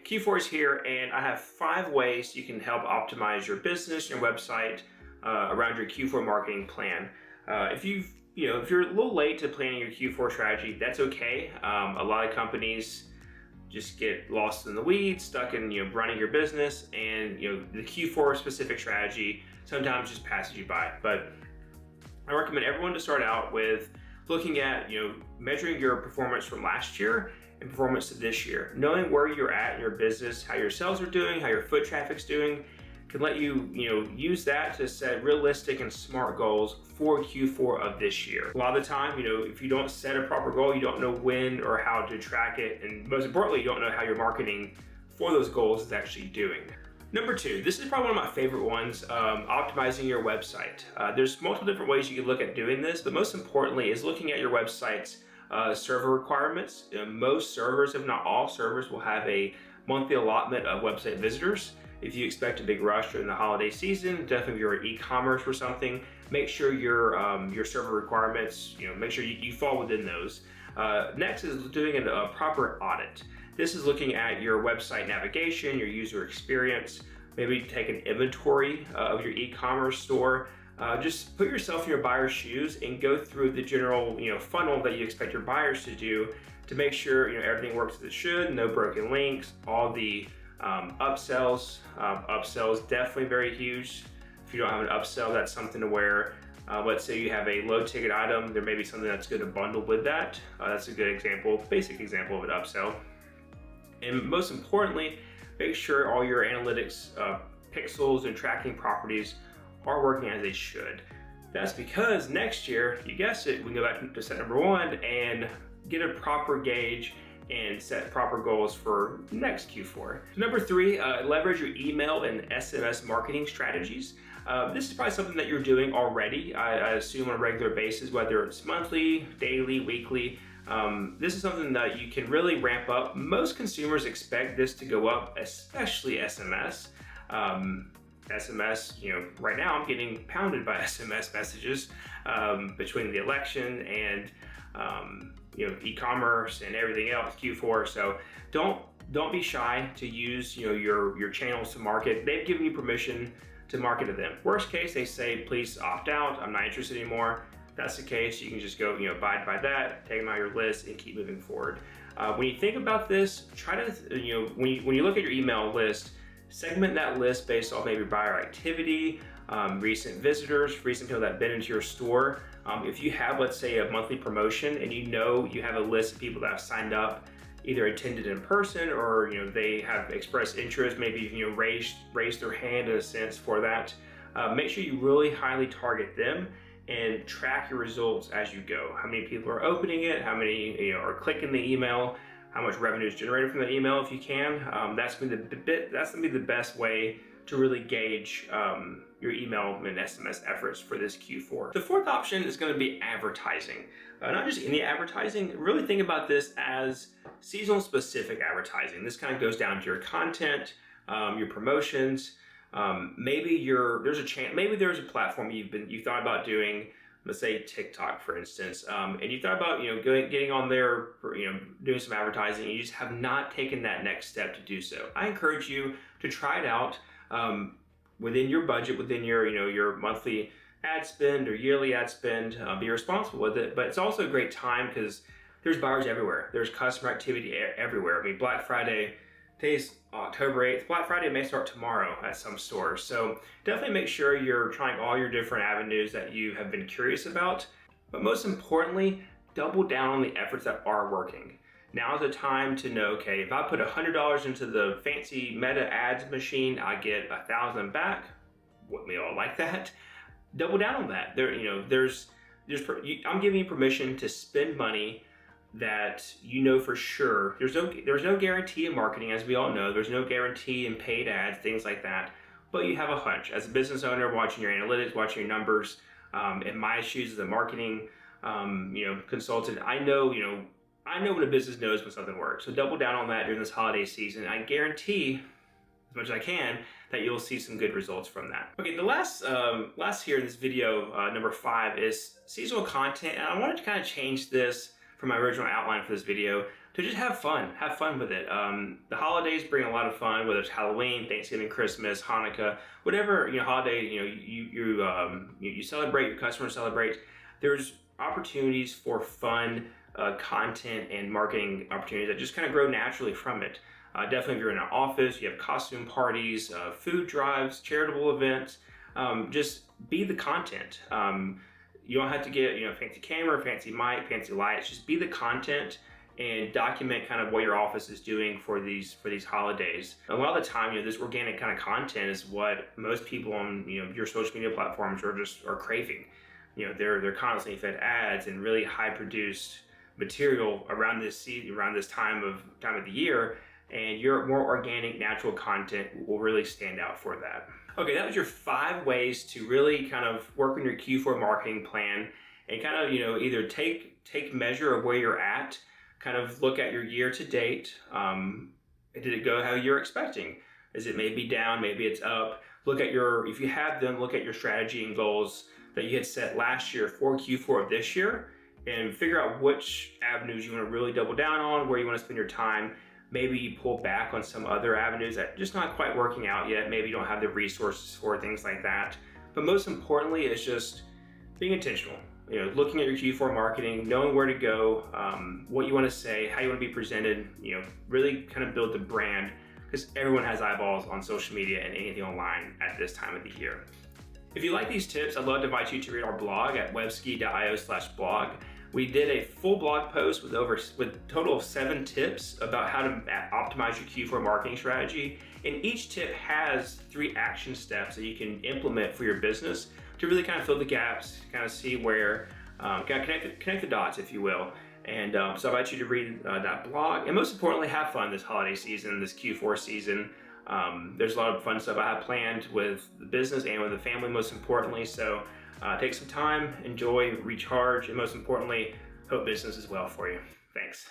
Q4 is here, and I have 5 ways you can help optimize your business, your website around your Q4 marketing plan. If you're a little late to planning your Q4 strategy, that's okay. A lot of companies just get lost in the weeds, stuck in running your business, and the Q4 specific strategy sometimes just passes you by. But I recommend everyone to start out with looking at measuring your performance from last year and performance to this year. Knowing where you're at in your business, how your sales are doing, how your foot traffic's doing, can let you use that to set realistic and smart goals for Q4 of this year. A lot of the time, if you don't set a proper goal, you don't know when or how to track it, and most importantly, you don't know how your marketing for those goals is actually doing. Number 2, this is probably one of my favorite ones, optimizing your website. There's multiple different ways you can look at doing this, but most importantly is looking at your website's server requirements. Most servers, if not all servers, will have a monthly allotment of website visitors. If you expect a big rush during the holiday season, definitely if you're e-commerce or something, make sure your server requirements, make sure you fall within those. Next is doing a proper audit. This is looking at your website navigation, your user experience, maybe take an inventory of your e-commerce store. Just put yourself in your buyer's shoes and go through the general funnel that you expect your buyers to do to make sure everything works as it should, no broken links, all the upsells. Upsells definitely very huge. If you don't have an upsell, that's something to where let's say you have a low ticket item, there may be something that's good to bundle with that. That's a good example, basic example of an upsell. And most importantly, make sure all your analytics pixels and tracking properties are working as they should. That's because next year, you guessed it, we can go back to step number 1 and get a proper gauge and set proper goals for next Q4. Number 3, leverage your email and SMS marketing strategies. This is probably something that you're doing already, I assume on a regular basis, whether it's monthly, daily, weekly. This is something that you can really ramp up. Most consumers expect this to go up, especially SMS. SMS, right now I'm getting pounded by SMS messages between the election and e-commerce and everything else, Q4. So don't be shy to use your channels to market. They've given you permission to market to them. Worst case, they say please opt out. I'm not interested anymore. If that's the case, you can just go abide by that, take them out of your list, and keep moving forward. When you think about this, try to when you look at your email list, segment that list based off maybe buyer activity, recent visitors, recent people that have been into your store. If you have, let's say, a monthly promotion and you have a list of people that have signed up, either attended in person or they have expressed interest, maybe raised their hand in a sense for that, make sure you really highly target them and track your results as you go. How many people are opening it, how many are clicking the email, how much revenue is generated from the email if you can. That's gonna be the best way to really gauge your email and SMS efforts for this Q4. The 4th option is gonna be advertising. Not just any advertising, really think about this as seasonal specific advertising. This kind of goes down to your content, your promotions. Maybe there's a platform you thought about doing, let's say TikTok, for instance, and you thought about getting on there, doing some advertising, and you just have not taken that next step to do so. I encourage you to try it out within your budget, within your monthly ad spend or yearly ad spend. Be responsible with it, but it's also a great time because there's buyers everywhere. There's customer activity everywhere. I mean, Black Friday. Today's October 8th. Black Friday may start tomorrow at some stores. So definitely make sure you're trying all your different avenues that you have been curious about. But most importantly, double down on the efforts that are working. Now is the time to know, okay, if I put $100 into the fancy Meta ads machine, I get 1,000 back. Wouldn't we all like that? Double down on that. I'm giving you permission to spend money that for sure. There's no guarantee in marketing, as we all know. There's no guarantee in paid ads, things like that. But you have a hunch. As a business owner, watching your analytics, watching your numbers, in my shoes as a marketing consultant, I know when a business knows when something works. So double down on that during this holiday season. I guarantee, as much as I can, that you'll see some good results from that. Okay, the last here in this video, number 5, is seasonal content. And I wanted to kind of change this from my original outline for this video So just have fun with it. The holidays bring a lot of fun, whether it's Halloween, Thanksgiving, Christmas, Hanukkah, whatever holiday you celebrate, your customers celebrate. There's opportunities for fun content and marketing opportunities that just kind of grow naturally from it. Definitely, if you're in an office, you have costume parties, food drives, charitable events. Just be the content. You don't have to get fancy camera, fancy mic, fancy lights. Just be the content and document kind of what your office is doing for these holidays. A lot of the time, this organic kind of content is what most people on your social media platforms are craving. They're constantly fed ads and really high produced material around this time of the year, and your more organic, natural content will really stand out for that. Okay, that was your 5 ways to really kind of work on your Q4 marketing plan and kind of either take measure of where you're at. Kind of look at your year to date. Did it go how you're expecting? Is it maybe down, maybe it's up? If you have them, look at your strategy and goals that you had set last year for Q4 of this year, and figure out which avenues you want to really double down on, where you want to spend your time. Maybe you pull back on some other avenues that just not quite working out yet. Maybe you don't have the resources for things like that. But most importantly, it's just being intentional. Looking at your Q4 marketing, knowing where to go, what you want to say, how you want to be presented, really kind of build the brand, because everyone has eyeballs on social media and anything online at this time of the year. If you like these tips, I'd love to invite you to read our blog at webskey.io/blog. We did a full blog post with a total of 7 tips about how to optimize your Q4 marketing strategy. And each tip has 3 action steps that you can implement for your business to really kind of fill the gaps, kind of see where, kind of connect the dots, if you will. And so I invite you to read that blog. And most importantly, have fun this holiday season, this Q4 season. There's a lot of fun stuff I have planned with the business and with the family, most importantly. So take some time, enjoy, recharge, and most importantly, hope business is well for you. Thanks.